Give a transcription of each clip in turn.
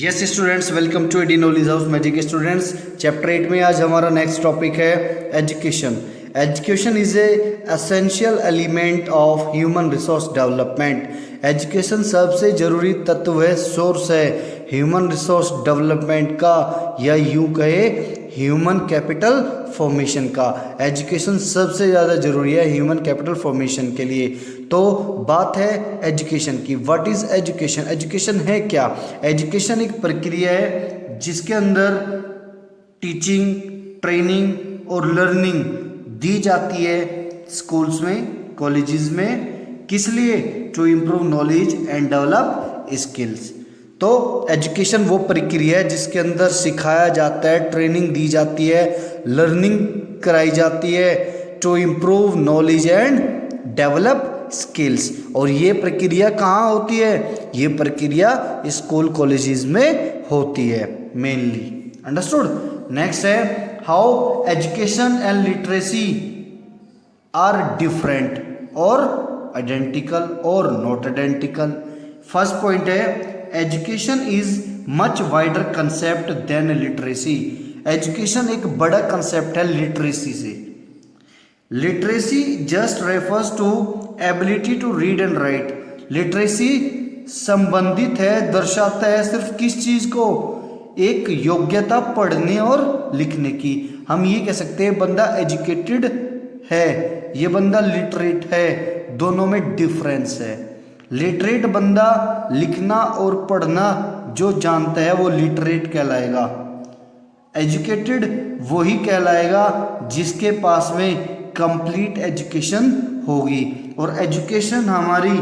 Yes students, welcome to AD knowledge house magic students. Chapter 8 में आज हमारा next topic है education. Education is a essential element of human resource development. Education सबसे ज़रूरी तत्व है, सोर्स है ह्यूमन रिसोर्स डेवलपमेंट का, या यूँ कहे ह्यूमन कैपिटल फॉर्मेशन का। एजुकेशन सबसे ज़्यादा ज़रूरी है ह्यूमन कैपिटल फॉर्मेशन के लिए। तो बात है एजुकेशन की। What is education? एजुकेशन है क्या? एजुकेशन एक प्रक्रिया है जिसके अंदर टीचिंग, ट्रेनिंग और लर्निंग दी जाती है स्कूल्स में, कॉलेजेस में। किस लिए? To improve knowledge and develop skills. तो एजुकेशन वो प्रक्रिया है जिसके अंदर सिखाया जाता है, ट्रेनिंग दी जाती है, लर्निंग कराई जाती है to improve knowledge and develop skills. और ये प्रक्रिया कहाँ होती है? ये प्रक्रिया स्कूल कॉलेजेस में होती है मेनली। अंडरस्टूड? नेक्स्ट है how education and literacy are different और आइडेंटिकल और नॉट आइडेंटिकल। फर्स्ट पॉइंट है education is much wider concept than literacy. Education एक बड़ा कंसेप्ट है लिटरेसी से। Literacy just refers to ability to read and write. Literacy संबंधित है, दर्शाता है सिर्फ किस चीज को? एक योग्यता पढ़ने और लिखने की। हम ये कह सकते हैं बंदा एजुकेटेड है, ये बंदा लिटरेट है, दोनों में डिफरेंस है। लिटरेट बंदा लिखना और पढ़ना जो जानता है वो लिटरेट कहलाएगा। एजुकेटेड वही कहलाएगा जिसके पास में कंप्लीट एजुकेशन होगी। और एजुकेशन हमारी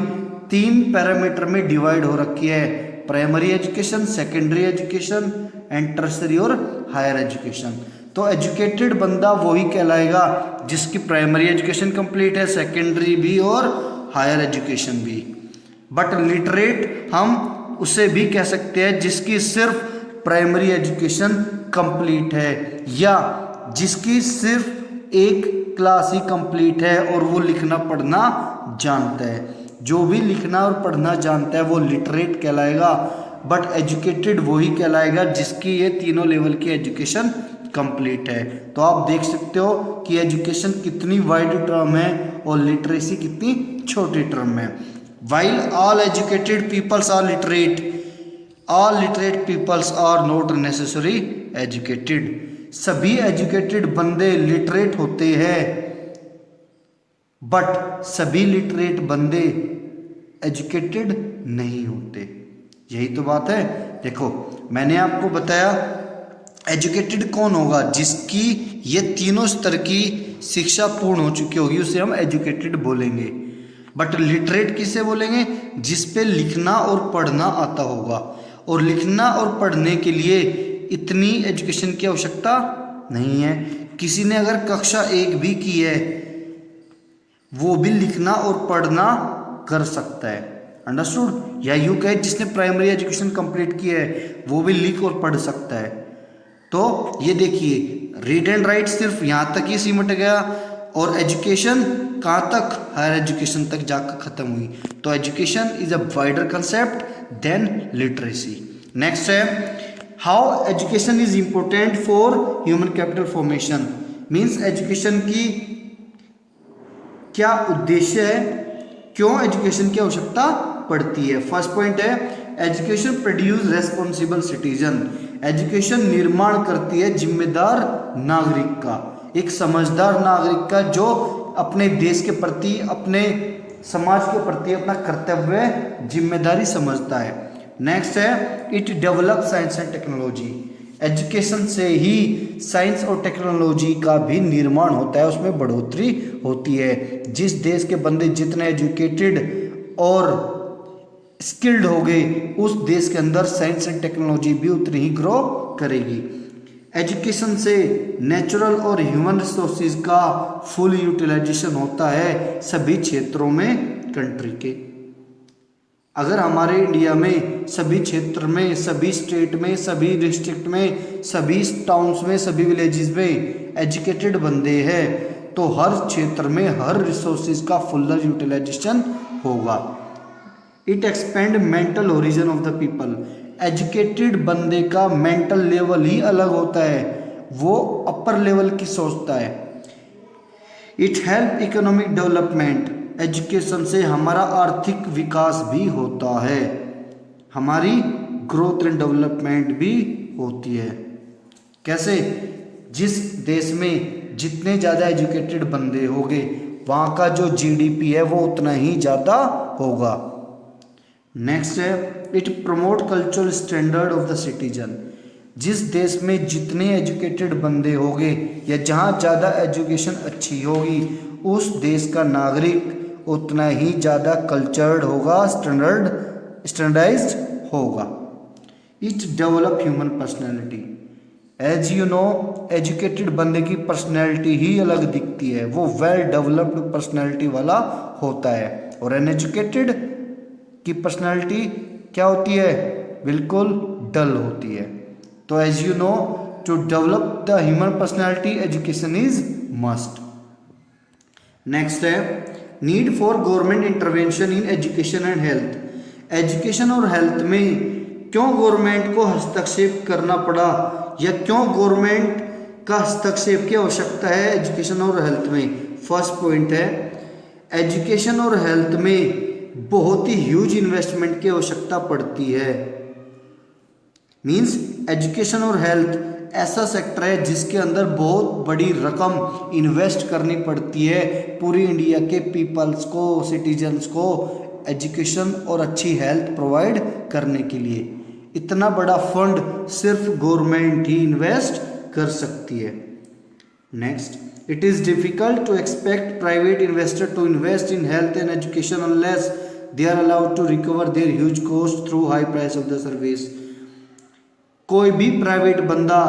3 पैरामीटर में डिवाइड हो रखी है, primary education, secondary education and tertiary और हायर एजुकेशन। तो एजुकेटेड बंदा वही कहलाएगा जिसकी प्राइमरी एजुकेशन कंप्लीट है, सेकेंडरी भी और हायर एजुकेशन भी। बट लिटरेट हम उसे भी कह सकते हैं जिसकी सिर्फ प्राइमरी एजुकेशन कंप्लीट है, या जिसकी सिर्फ एक क्लास ही कंप्लीट है और वो लिखना पढ़ना जानता है। जो भी लिखना और पढ़ना जानता है वो लिटरेट कहलाएगा। बट एजुकेटेड वही कहलाएगा जिसकी ये तीनों लेवल की एजुकेशन कंप्लीट है। तो आप देख सकते हो कि एजुकेशन कितनी वाइड टर्म है और लिटरेसी कितनी छोटी टर्म है। While all educated peoples are literate, all literate peoples are not necessarily educated. सभी एजुकेटेड बंदे लिटरेट होते हैं, बट सभी लिटरेट बंदे एजुकेटेड नहीं होते। यही तो बात है। देखो मैंने आपको बताया एजुकेटेड कौन होगा? जिसकी ये तीनों स्तर की शिक्षा पूर्ण हो चुकी होगी उसे हम एजुकेटेड बोलेंगे। बट लिटरेट किसे बोलेंगे? जिस पे लिखना और पढ़ना आता होगा। और लिखना और पढ़ने के लिए इतनी एजुकेशन की आवश्यकता नहीं है। किसी ने अगर कक्षा 1 भी की है वो भी लिखना और पढ़ना कर सकता है। अंडरस्टूड? या यूँ कहे जिसने प्राइमरी एजुकेशन कंप्लीट की है वो भी लिख और पढ़ सकता है। तो ये देखिए रीड एंड राइट सिर्फ यहाँ तक ही सिमट गया, और एजुकेशन कहाँ तक? हायर एजुकेशन तक जाकर खत्म हुई। तो education is a wider concept than literacy. Next है how education is important for human capital formation. Means education की क्या उद्देश्य है, क्यों एजुकेशन की आवश्यकता पड़ती है। फर्स्ट पॉइंट है education produce responsible citizen. Education निर्माण करती है जिम्मेदार नागरिक का, एक समझदार नागरिक का जो अपने देश के प्रति, अपने समाज के प्रति अपना कर्तव्य, जिम्मेदारी समझता है। नेक्स्ट है it develop science and technology. Education से ही साइंस और टेक्नोलॉजी का भी निर्माण होता है, उसमें बढ़ोतरी होती है। जिस देश के बंदे जितने एजुकेटेड और स्किल्ड हो गए उस देश के अंदर साइंस एंड टेक्नोलॉजी भी उतनी ही ग्रो करेगी। एजुकेशन से नेचुरल और ह्यूमन रिसोर्सेज का फुल यूटिलाइजेशन होता है सभी क्षेत्रों में कंट्री के। अगर हमारे इंडिया में सभी क्षेत्र में, सभी स्टेट में, सभी डिस्ट्रिक्ट में, सभी टाउन्स में, सभी विलेजेस में एजुकेटेड बंदे हैं तो हर क्षेत्र में हर रिसोर्सेज का फुलर यूटिलाइजेशन होगा। It expand mental origin of the people. Educated बंदे का मेंटल लेवल ही अलग होता है, वो अपर लेवल की सोचता है। It help economic development, education से हमारा आर्थिक विकास भी होता है, हमारी ग्रोथ एंड डेवलपमेंट भी होती है। कैसे? जिस देश में जितने ज़्यादा एजुकेटेड बंदे होंगे वहाँ का जो जीडीपी है वो उतना ही ज़्यादा होगा। नेक्स्ट है, it promote cultural standard of the citizen, जिस देश में जितने एजुकेटेड बंदे होंगे या जहाँ ज़्यादा एजुकेशन अच्छी होगी उस देश का नागरिक उतना ही ज़्यादा कल्चर्ड होगा, स्टैंडर्डाइज्ड होगा। It develop human personality, as you know educated बंदे की पर्सनैलिटी ही अलग दिखती है, वो वेल डेवलप्ड पर्सनैलिटी वाला होता है। और अनएजुकेटेड की पर्सनैलिटी क्या होती है? बिल्कुल डल होती है। तो as you know to develop the human personality education is must. Next है, need for government intervention in education and health, education और हेल्थ में क्यों गवर्नमेंट को हस्तक्षेप करना पड़ा या क्यों गवर्नमेंट का हस्तक्षेप की आवश्यकता है एजुकेशन और हेल्थ में। फर्स्ट पॉइंट है, एजुकेशन और हेल्थ में बहुत ही ह्यूज इन्वेस्टमेंट की आवश्यकता पड़ती है। मींस एजुकेशन और हेल्थ ऐसा सेक्टर है जिसके अंदर बहुत बड़ी रकम इन्वेस्ट करनी पड़ती है पूरी इंडिया के पीपल्स को, सिटीजन्स को एजुकेशन और अच्छी हेल्थ प्रोवाइड करने के लिए। इतना बड़ा फंड सिर्फ गवर्नमेंट ही इन्वेस्ट कर सकती है। Next, it is difficult to expect private investor to invest in health and education unless they are allowed to recover their huge cost through high price of the service. कोई भी private बंदा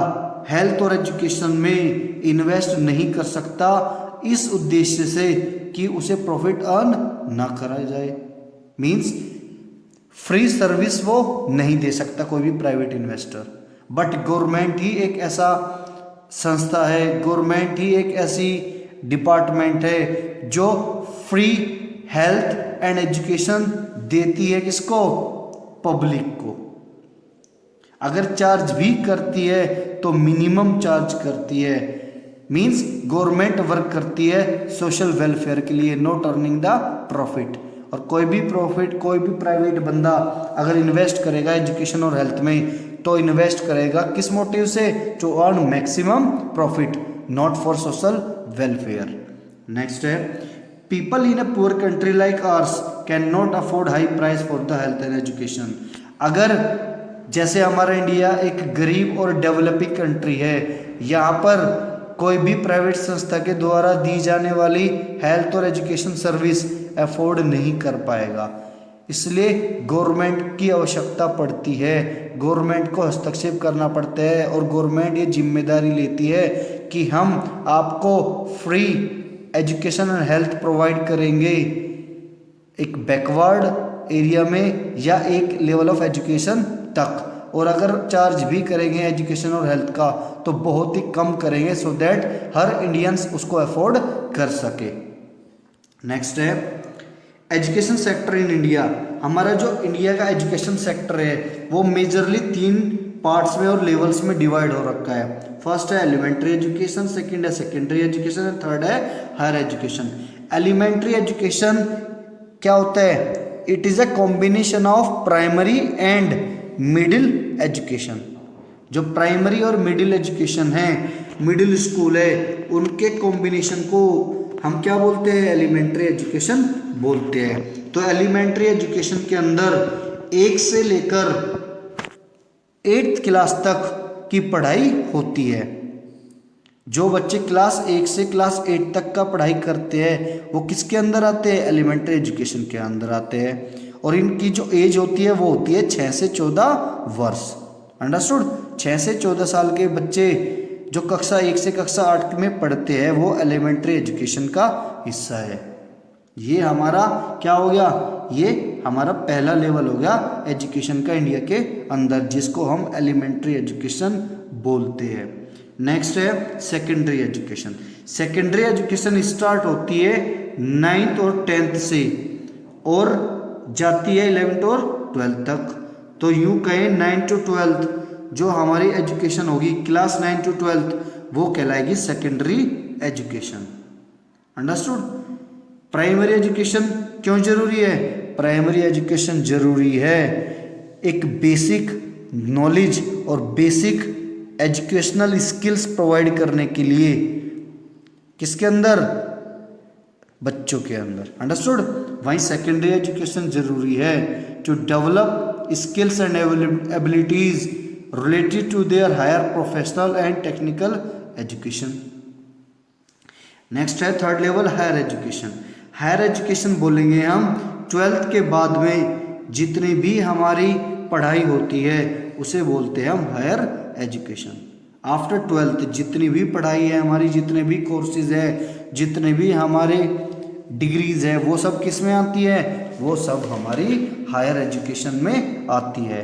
health और education में invest नहीं कर सकता इस उद्देश्य से कि उसे प्रॉफिट अर्न ना करा जाए। मीन्स फ्री सर्विस वो नहीं दे सकता कोई भी प्राइवेट इन्वेस्टर। बट गवर्नमेंट ही एक ऐसा संस्था है, गवर्नमेंट ही एक ऐसी डिपार्टमेंट है जो फ्री हेल्थ एंड एजुकेशन देती है किसको? पब्लिक को। अगर चार्ज भी करती है तो मिनिमम चार्ज करती है। मीन्स गवर्नमेंट वर्क करती है सोशल वेलफेयर के लिए, नॉट अर्निंग द प्रॉफिट। और कोई भी प्राइवेट बंदा अगर इन्वेस्ट करेगा एजुकेशन और हेल्थ में तो इन्वेस्ट करेगा किस मोटिव से? To earn maximum profit, not for social welfare. Next है, people in a poor country like ours can not afford high price for the health and education. अगर जैसे हमारा इंडिया एक गरीब और डेवलपिंग कंट्री है, यहाँ पर कोई भी प्राइवेट संस्था के द्वारा दी जाने वाली हेल्थ और एजुकेशन सर्विस अफोर्ड नहीं कर पाएगा, इसलिए गवर्नमेंट की आवश्यकता पड़ती है, गवर्नमेंट को हस्तक्षेप करना पड़ता है और गवर्नमेंट ये जिम्मेदारी लेती है कि हम आपको free education and health provide करेंगे एक बैकवर्ड एरिया में या एक लेवल ऑफ एजुकेशन तक, और अगर चार्ज भी करेंगे एजुकेशन और हेल्थ का तो बहुत ही कम करेंगे सो दैट हर इंडियंस उसको अफोर्ड कर सके। नेक्स्ट है, एजुकेशन सेक्टर इन इंडिया। हमारा जो इंडिया का एजुकेशन सेक्टर है वो मेजरली 3 पार्ट्स में और लेवल्स में डिवाइड हो रखा है। फर्स्ट है एलिमेंट्री एजुकेशन, सेकंड है सेकेंडरी एजुकेशन एंड थर्ड है हायर एजुकेशन। एलिमेंट्री एजुकेशन क्या होता है? It is a combination of primary and middle education. जो प्राइमरी और मिडिल एजुकेशन है, मिडिल स्कूल है, उनके कॉम्बिनेशन को हम क्या बोलते हैं? एलिमेंट्री एजुकेशन बोलते हैं। तो एलिमेंट्री एजुकेशन के अंदर 1 से लेकर 8th क्लास तक की पढ़ाई होती है। जो बच्चे क्लास 1 से क्लास 8 तक का पढ़ाई करते हैं वो किसके अंदर आते हैं? एलिमेंट्री एजुकेशन के अंदर आते हैं। और इनकी जो एज होती है वो होती है 6 से 14 वर्ष। अंडरस्टूड? 6 से 14 साल के बच्चे जो कक्षा 1 से कक्षा 8 में पढ़ते हैं वो एलिमेंट्री एजुकेशन का हिस्सा है। ये हमारा क्या हो गया? ये हमारा पहला लेवल हो गया एजुकेशन का इंडिया के अंदर, जिसको हम एलिमेंट्री एजुकेशन बोलते हैं। नेक्स्ट है secondary education. Secondary education start होती है 9th और 10th से और जाती है 11th और 12th तक। तो यूँ कहें 9 to 12 जो हमारी एजुकेशन होगी क्लास 9 to 12 वो कहलाएगी secondary education. Understood. Primary education क्यों जरूरी है? प्राइमरी एजुकेशन जरूरी है एक बेसिक नॉलेज और बेसिक एजुकेशनल स्किल्स प्रोवाइड करने के लिए। किसके अंदर? बच्चों के अंदर। अंडरस्टूड। वहीं सेकेंडरी एजुकेशन जरूरी है to develop skills and abilities related to their higher professional and technical education. Next है third level higher education. Higher education बोलेंगे हम 12th के बाद में जितनी भी हमारी पढ़ाई होती है उसे बोलते हैं हम हायर एजुकेशन। आफ्टर 12th जितनी भी पढ़ाई है हमारी, जितने भी कोर्सेज है, जितने भी हमारे डिग्रीज है, वो सब किस में आती है? वो सब हमारी हायर एजुकेशन में आती है।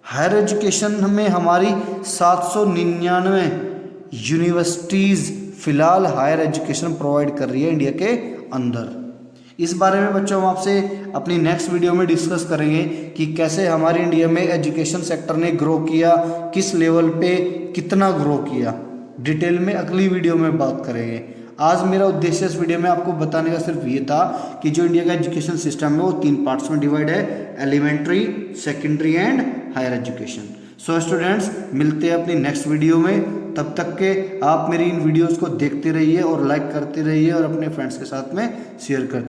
हायर एजुकेशन में हमारी 799 यूनिवर्सिटीज़ फिलहाल हायर एजुकेशन प्रोवाइड कर रही है इंडिया के अंदर। इस बारे में बच्चों हम आपसे अपनी नेक्स्ट वीडियो में डिस्कस करेंगे कि कैसे हमारे इंडिया में एजुकेशन सेक्टर ने ग्रो किया, किस लेवल पे कितना ग्रो किया, डिटेल में अगली वीडियो में बात करेंगे। आज मेरा उद्देश्य इस वीडियो में आपको बताने का सिर्फ ये था कि जो इंडिया का एजुकेशन सिस्टम है वो 3 पार्ट्स में डिवाइड है, elementary, secondary and higher education. So students, मिलते हैं अपनी नेक्स्ट वीडियो में। तब तक के आप मेरी इन वीडियोस को देखते रहिए और लाइक करते रहिए और अपने फ्रेंड्स के साथ में शेयर करते